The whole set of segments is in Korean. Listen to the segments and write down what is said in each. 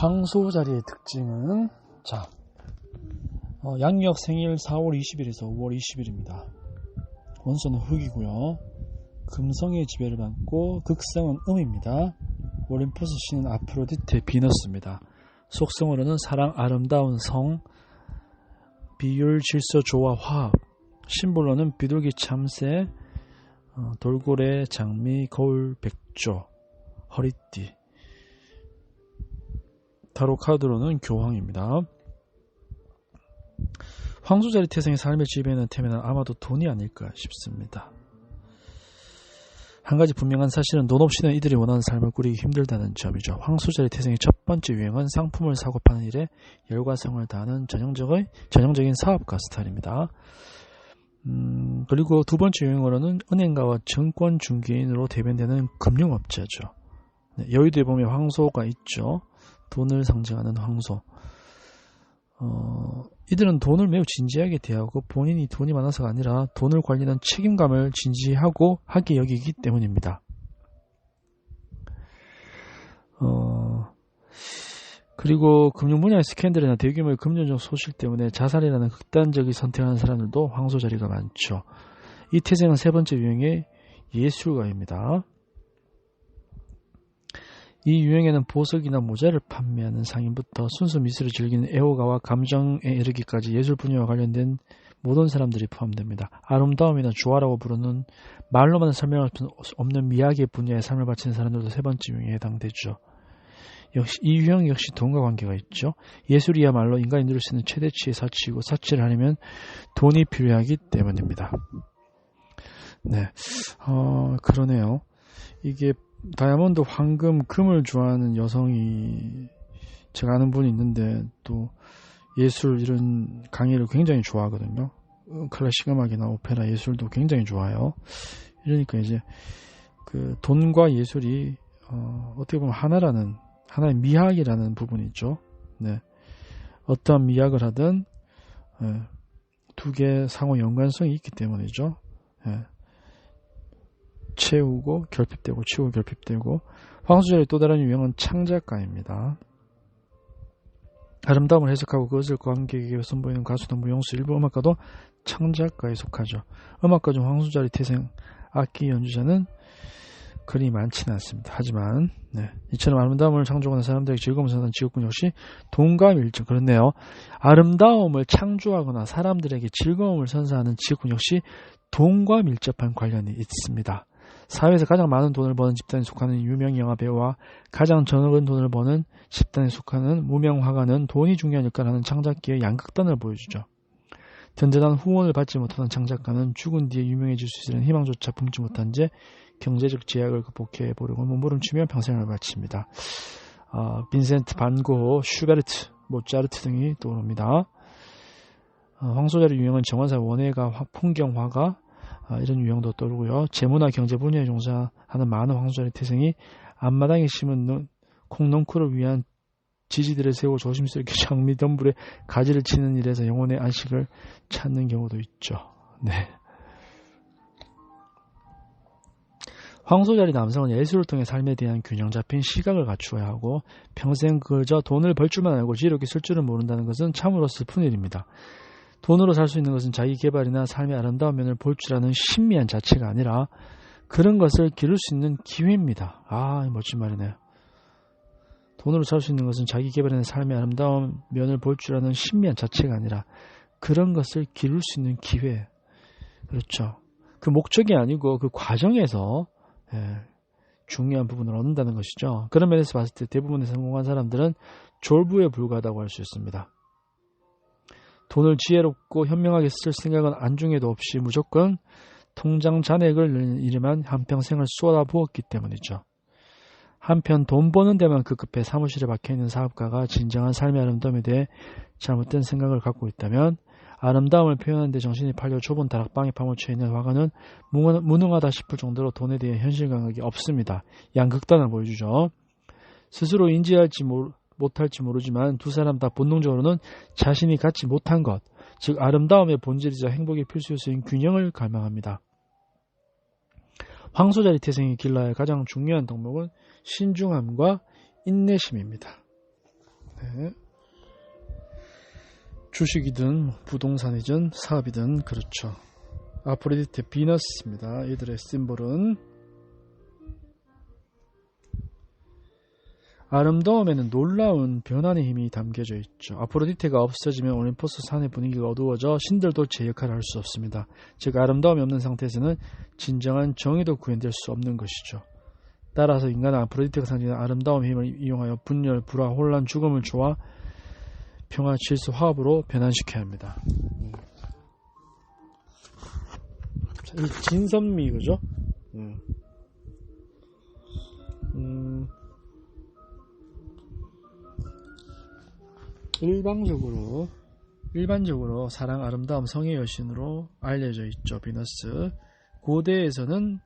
황소자리의 특징은 양력 생일 4월 20일에서 5월 20일입니다. 원소는 흙이고요. 금성의 지배를 받고 극성은 음입니다. 올림푸스 신은 아프로디테 비너스입니다. 속성으로는 사랑, 아름다운 성, 비율, 질서, 조화, 화합. 심볼로는 비둘기 참새, 돌고래, 장미, 거울, 백조, 허리띠. 타로 카드로는 교황입니다. 황소자리 태생의 삶을 지배하는 테면은 아마도 돈이 아닐까 싶습니다. 한 가지 분명한 사실은 돈 없이는 이들이 원하는 삶을 꾸리기 힘들다는 점이죠. 황소자리 태생의 첫 번째 유행은 상품을 사고 파는 일에 열과성을 다하는 전형적인 사업가 스타일입니다. 그리고 두 번째 유행어로는 은행가와 증권 중개인으로 대변되는 금융업자죠. 여의도에 보면 황소가 있죠. 돈을 상징하는 황소. 이들은 돈을 매우 진지하게 대하고 본인이 돈이 많아서가 아니라 돈을 관리하는 책임감을 진지하고 하게 여기기 때문입니다. 그리고 금융 분야의 스캔들이나 대규모의 금전적 소실 때문에 자살이라는 극단적인 선택을 하는 사람들도 황소자리가 많죠. 이 태생은 세 번째 유형의 예술가입니다. 이 유형에는 보석이나 모자를 판매하는 상인부터 순수 미술을 즐기는 애호가와 감정에 이르기까지 예술 분야와 관련된 모든 사람들이 포함됩니다. 아름다움이나 조화라고 부르는 말로만 설명할 수 없는 미학의 분야에 삶을 바치는 사람들도 세 번째 유형에 해당되죠. 역시 이 유형 역시 돈과 관계가 있죠. 예술이야말로 인간이 누릴 수 있는 최대치의 사치이고 사치를 하려면 돈이 필요하기 때문입니다. 네, 그러네요. 이게 다이아몬드, 황금, 금을 좋아하는 여성이 제가 아는 분이 있는데 또 예술 이런 강의를 굉장히 좋아하거든요. 클래식 음악이나 오페라 예술도 굉장히 좋아요. 이러니까 이제 그 돈과 예술이 어떻게 보면 하나의 미학이라는 부분이 있죠. 네. 어떠한 미학을 하든 두 개의 상호 연관성이 있기 때문이죠. 채우고 결핍되고 치우고 결핍되고. 황소자리의 또 다른 유형은 창작가입니다. 아름다움을 해석하고 그것을 관객에게 선보이는 가수나 무용수, 일부 음악가도 창작가에 속하죠. 음악가 중 황소자리 태생 악기 연주자는 그리 많지는 않습니다. 하지만 이처럼 아름다움을 창조하는 사람들에게 즐거움을 선사하는 직업군 역시 돈과 밀접. 그렇네요. 아름다움을 창조하거나 사람들에게 즐거움을 선사하는 직업군 역시 돈과 밀접한 관련이 있습니다. 사회에서 가장 많은 돈을 버는 집단에 속하는 유명 영화 배우와 가장 적은 돈을 버는 집단에 속하는 무명 화가는 돈이 중요한 역할을 하는 창작기의 양극단을 보여주죠. 든든한 후원을 받지 못하는 창작가는 죽은 뒤에 유명해질 수 있는 희망조차 품지 못한 채 경제적 제약을 극복해 보려고 몸부림치며 평생을 바칩니다. 빈센트 반 고흐, 슈베르트, 모차르트 등이 떠오릅니다. 황소자리 유형은 정원사, 원예가, 풍경화가 이런 유형도 떠오르고요. 재무나 경제 분야에 종사하는 많은 황소자리 태생이 앞마당에 심은 콩넝쿨을 위한 지지들을 세우고 조심스럽게 장미 덤불에 가지를 치는 일에서 영혼의 안식을 찾는 경우도 있죠. 네. 황소자리 남성은 예술을 통해 삶에 대한 균형 잡힌 시각을 갖추어야 하고 평생 그저 돈을 벌 줄만 알고 지혜롭게 쓸 줄을 모른다는 것은 참으로 슬픈 일입니다. 돈으로 살 수 있는 것은 자기 개발이나 삶의 아름다운 면을 볼 줄 아는 신미한 자체가 아니라 그런 것을 기를 수 있는 기회입니다. 멋진 말이네요. 돈으로 살 수 있는 것은 자기 개발이나 삶의 아름다운 면을 볼 줄 아는 신미한 자체가 아니라 그런 것을 기를 수 있는 기회. 그렇죠. 그 목적이 아니고 그 과정에서 중요한 부분을 얻는다는 것이죠. 그런 면에서 봤을 때 대부분의 성공한 사람들은 졸부에 불과하다고 할 수 있습니다. 돈을 지혜롭고 현명하게 쓸 생각은 안중에도 없이 무조건 통장 잔액을 이름한 한평생을 쏟아부었기 때문이죠. 한편 돈 버는 데만 급급해 사무실에 박혀있는 사업가가 진정한 삶의 아름다움에 대해 잘못된 생각을 갖고 있다면 아름다움을 표현하는 데 정신이 팔려 좁은 다락방에 파묻혀 있는 화가는 무능하다 싶을 정도로 돈에 대해 현실 감각이 없습니다. 양극단을 보여주죠. 스스로 인지할지 못할지 모르지만 두 사람 다 본능적으로는 자신이 갖지 못한 것, 즉 아름다움의 본질이자 행복의 필수 요소인 균형을 갈망합니다. 황소자리 태생이 길러야 할 가장 중요한 덕목은 신중함과 인내심입니다. 네. 주식이든 부동산이든 사업이든 그렇죠. 아프로디테 비너스입니다. 이들의 심볼은 아름다움에는 놀라운 변환의 힘이 담겨져 있죠. 아프로디테가 없어지면 올림포스 산의 분위기가 어두워져 신들도 제 역할을 할 수 없습니다. 즉 아름다움이 없는 상태에서는 진정한 정의도 구현될 수 없는 것이죠. 따라서 인간은 아프로디테가 상징하는 아름다움의 힘을 이용하여 분열, 불화, 혼란, 죽음을 조화, 평화, 질서, 화합으로 변환시켜야 합니다. 이 진선미 그죠? 일반적으로 사랑, 아름다움, 성의 여신으로 알려져 있죠. 비너스. 고대에서는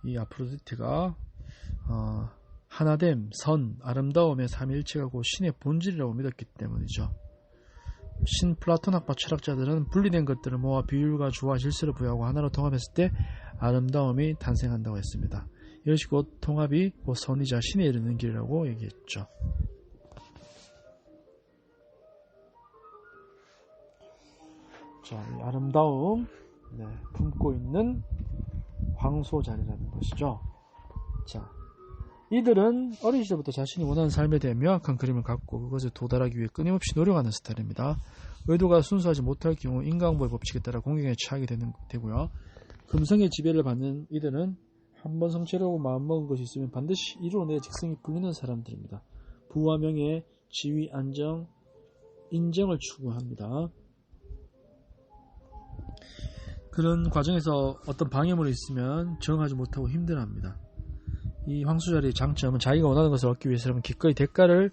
이 아프로디테가 하나됨, 선, 아름다움의 삼위일체가 곧 신의 본질이라고 믿었기 때문이죠. 신 플라톤학파 철학자들은 분리된 것들을 모아 비율과 조화, 질서를 부여하고 하나로 통합했을 때 아름다움이 탄생한다고 했습니다. 이것이 곧 통합이 곧 선이자 신에 이르는 길이라고 얘기했죠. 자, 이 아름다움 품고 있는 황소자리라는 것이죠. 자, 이들은 어린 시절부터 자신이 원하는 삶에 대해 명확한 그림을 갖고 그것에 도달하기 위해 끊임없이 노력하는 스타일입니다. 의도가 순수하지 못할 경우 인과응보의 법칙에 따라 공경에 처하게 되고요. 금성의 지배를 받는 이들은 한번 성취하려고 마음먹은 것이 있으면 반드시 이루어내 직성이 풀리는 사람들입니다. 부와 명예, 지위, 안정, 인정을 추구합니다. 그런 과정에서 어떤 방해물이 있으면 정하지 못하고 힘들어합니다. 이 황소자리의 장점은 자기가 원하는 것을 얻기 위해서라면 기꺼이 대가를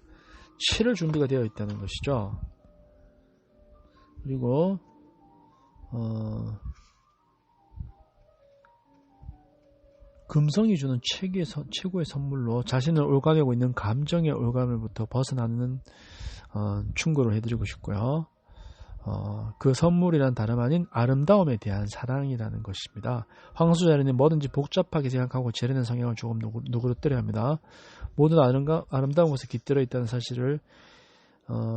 치를 준비가 되어 있다는 것이죠. 그리고 금성이 주는 최고의 선물로 자신을 올가매고 있는 감정의 올가매부터 벗어나는 충고를 해드리고 싶고요. 그 선물이란 다름 아닌 아름다움에 대한 사랑이라는 것입니다. 황소자리는 뭐든지 복잡하게 생각하고 재련한 성향을 조금 누그러뜨려야 합니다. 모든 아름다운 것에 깃들어 있다는 사실을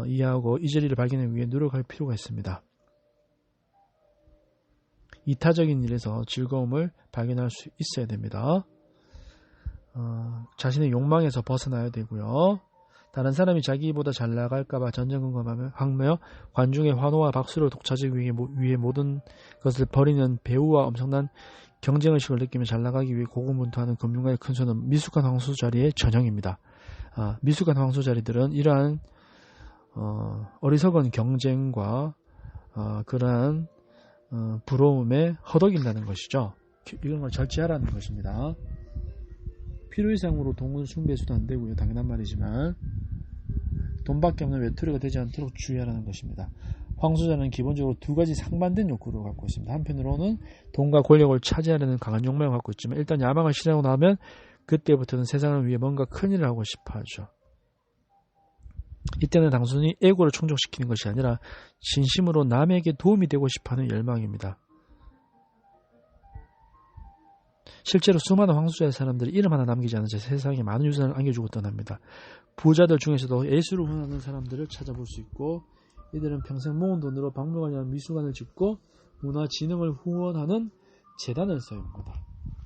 이해하고 이 자리를 발견하기 위해 노력할 필요가 있습니다. 이타적인 일에서 즐거움을 발견할 수 있어야 됩니다. 자신의 욕망에서 벗어나야 되고요. 다른 사람이 자기보다 잘 나갈까봐 전전긍긍하며 관중의 환호와 박수를 독차지하기 위해 모든 것을 버리는 배우와 엄청난 경쟁의식을 느끼며 잘 나가기 위해 고군분투하는 금융가의 큰 손은 미숙한 황소자리의 전형입니다. 미숙한 황소자리들은 이러한 어리석은 경쟁과 그러한 부러움에 허덕인다는 것이죠. 이런 걸 절제하라는 것입니다. 필요 이상으로 돈은 숭배해서도 안 되고요. 당연한 말이지만 돈밖에 없는 외톨이가 되지 않도록 주의하라는 것입니다. 황소자는 기본적으로 두 가지 상반된 욕구를 갖고 있습니다. 한편으로는 돈과 권력을 차지하려는 강한 욕망을 갖고 있지만 일단 야망을 실행하고 나면 그때부터는 세상을 위해 뭔가 큰일을 하고 싶어 하죠. 이때는 단순히 에고를 충족시키는 것이 아니라 진심으로 남에게 도움이 되고 싶어하는 열망입니다. 실제로 수많은 황소자의 사람들이 이름 하나 남기지 않은 채 세상에 많은 유산을 안겨주고 떠납니다. 부자들 중에서도 예술을 후원하는 사람들을 찾아볼 수 있고 이들은 평생 모은 돈으로 박물관이나 미술관을 짓고 문화진흥을 후원하는 재단을 세웁니다.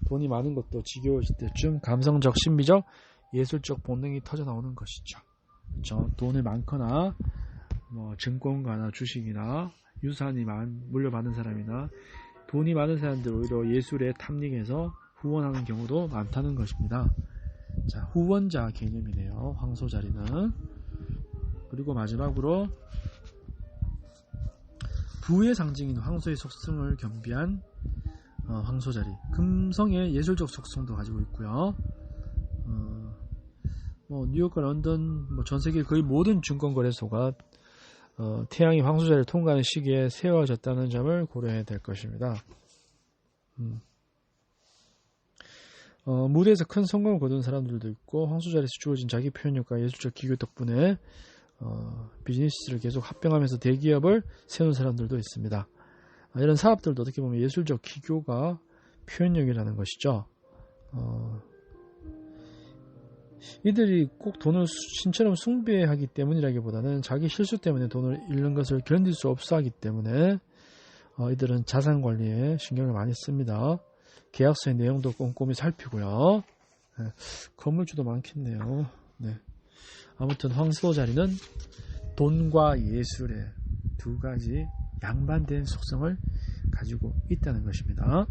돈이 많은 것도 지겨워질 때쯤 감성적, 신비적, 예술적 본능이 터져나오는 것이죠. 그렇죠? 돈이 많거나 증권가나 주식이나 유산이 물려받은 사람이나 돈이 많은 사람들 오히려 예술에 탐닉해서 후원하는 경우도 많다는 것입니다. 자, 후원자 개념이네요. 황소자리는. 그리고 마지막으로 부의 상징인 황소의 속성을 겸비한 황소자리. 금성의 예술적 속성도 가지고 있고요. 뉴욕과 런던, 전 세계 거의 모든 증권거래소가 태양이 황소자리를 통과하는 시기에 세워졌다는 점을 고려해야 될 것입니다. 무대에서 큰 성공을 거둔 사람들도 있고 황소자리에서 주어진 자기 표현력과 예술적 기교 덕분에 비즈니스를 계속 합병하면서 대기업을 세운 사람들도 있습니다. 이런 사업들도 어떻게 보면 예술적 기교가 표현력이라는 것이죠. 이들이 꼭 돈을 신처럼 숭배하기 때문이라기보다는 자기 실수 때문에 돈을 잃는 것을 견딜 수 없어 하기 때문에 이들은 자산 관리에 신경을 많이 씁니다. 계약서의 내용도 꼼꼼히 살피고요. 네, 건물주도 많겠네요. 네. 아무튼 황소 자리는 돈과 예술의 두 가지 양반된 속성을 가지고 있다는 것입니다.